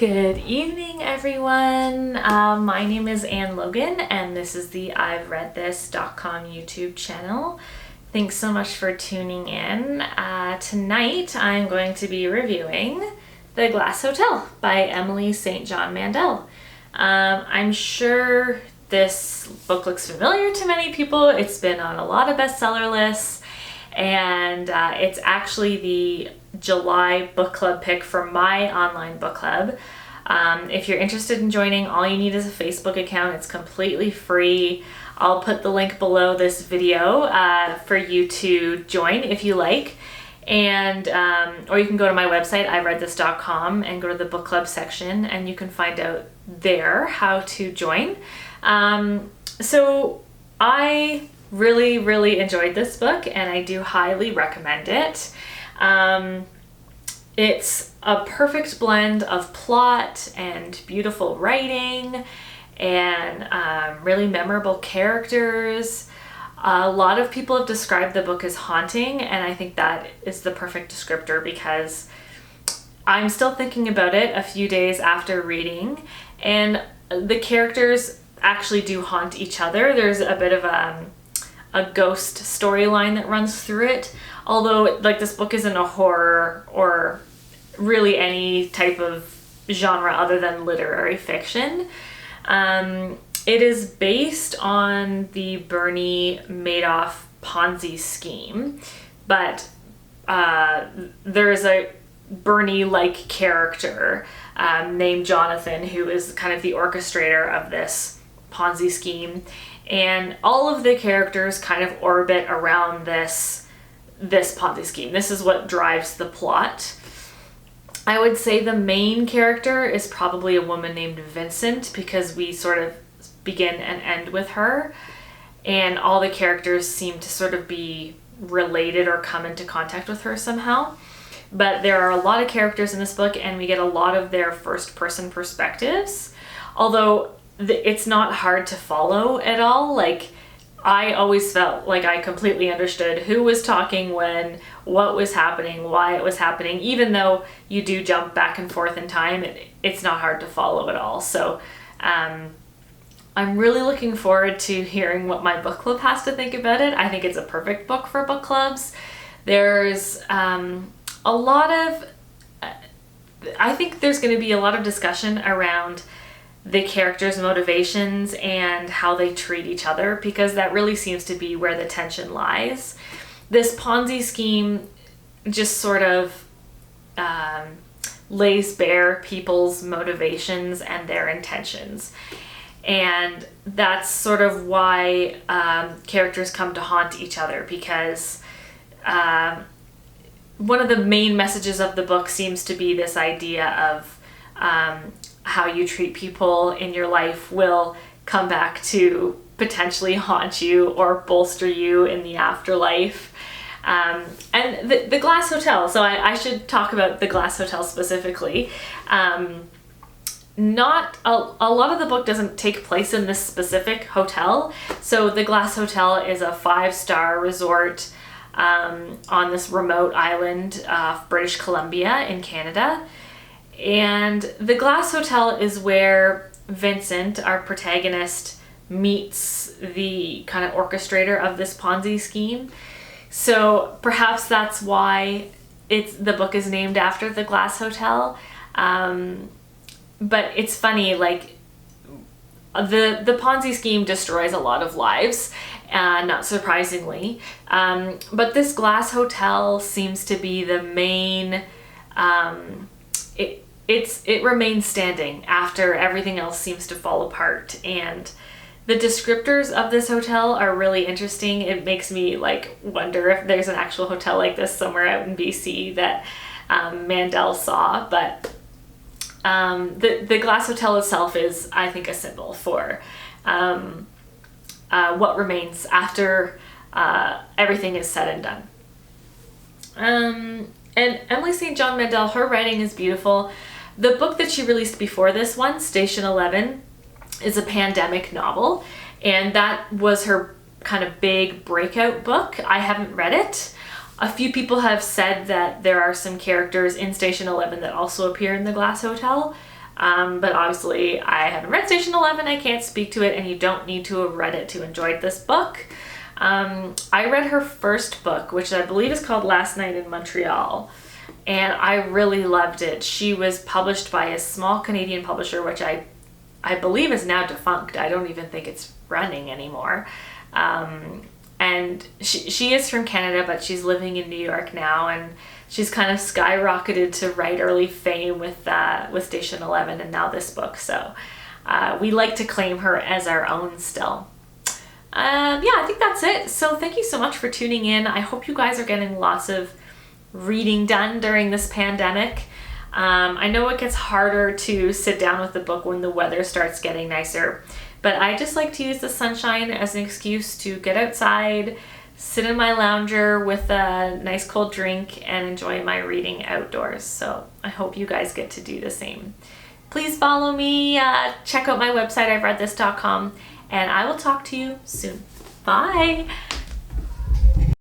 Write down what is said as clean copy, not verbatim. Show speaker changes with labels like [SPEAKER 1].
[SPEAKER 1] Good evening, everyone. My name is Anne Logan, and this is the Ivereadthis.com YouTube channel. Thanks so much for tuning in. Tonight, I'm going to be reviewing The Glass Hotel by Emily St. John Mandel. I'm sure this book looks familiar to many people. It's been on a lot of bestseller lists, and it's actually the July book club pick for my online book club. If you're interested in joining, all you need is a Facebook account. It's completely free. I'll put the link below this video for you to join if you like. And or you can go to my website, Ivereadthis.com, and go to the book club section, and you can find out there how to join. So I really enjoyed this book, and I do highly recommend it. It's a perfect blend of plot and beautiful writing and really memorable characters. A lot of people have described the book as haunting, and I think that is the perfect descriptor because I'm still thinking about it a few days after reading, and the characters actually do haunt each other. There's a bit of a ghost storyline that runs through it, although like this book isn't a horror or really any type of genre other than literary fiction. It is based on the Bernie Madoff Ponzi scheme, but there's a Bernie-like character named Jonathan who is kind of the orchestrator of this Ponzi scheme, and all of the characters kind of orbit around this Ponzi scheme. This is what drives the plot. I would say the main character is probably a woman named Vincent because we sort of begin and end with her, and all the characters seem to sort of be related or come into contact with her somehow. But there are a lot of characters in this book, and we get a lot of their first-person perspectives, although it's not hard to follow at all. Like, I always felt like I completely understood who was talking when, what was happening, why it was happening. Even though you do jump back and forth in time, it's not hard to follow at all. So I'm really looking forward to hearing what my book club has to think about it. I think it's a perfect book for book clubs. There's a lot of, I think there's going to be a lot of discussion around the characters' motivations and how they treat each other, because that really seems to be where the tension lies. This Ponzi scheme just sort of lays bare people's motivations and their intentions. And that's sort of why characters come to haunt each other, because one of the main messages of the book seems to be this idea of how you treat people in your life will come back to potentially haunt you or bolster you in the afterlife. And the Glass Hotel, so I should talk about the Glass Hotel specifically. Not a lot of the book doesn't take place in this specific hotel. So the Glass Hotel is a 5-star resort on this remote island off British Columbia in Canada. And the Glass Hotel is where Vincent, our protagonist, meets the kind of orchestrator of this Ponzi scheme. So perhaps that's why the book is named after the Glass Hotel. But it's funny, like the Ponzi scheme destroys a lot of lives, not surprisingly. But this Glass Hotel seems to be the main. It remains standing after everything else seems to fall apart, and the descriptors of this hotel are really interesting. It makes me like wonder if there's an actual hotel like this somewhere out in BC that Mandel saw. But the Glass Hotel itself is, I think, a symbol for what remains after everything is said and done. And Emily St. John Mandel, her writing is beautiful. The book that she released before this one, Station 11, is a pandemic novel, and that was her kind of big breakout book. I haven't read it. A few people have said that there are some characters in Station 11 that also appear in the Glass Hotel. But obviously I haven't read Station 11, I can't speak to it, and you don't need to have read it to enjoy this book. I read her first book, which I believe is called Last Night in Montreal, and I really loved it. She was published by a small Canadian publisher, which I believe is now defunct. I don't even think it's running anymore. And she is from Canada, but she's living in New York now, and she's kind of skyrocketed to writerly fame with Station 11 and now this book. So we like to claim her as our own still. Yeah, I think that's it. So thank you so much for tuning in. I hope you guys are getting lots of reading done during this pandemic. I know it gets harder to sit down with the book when the weather starts getting nicer, but I just like to use the sunshine as an excuse to get outside, sit in my lounger with a nice cold drink, and enjoy my reading outdoors. So I hope you guys get to do the same. Please follow me, check out my website, Ivereadthis.com, and I will talk to you soon. Bye!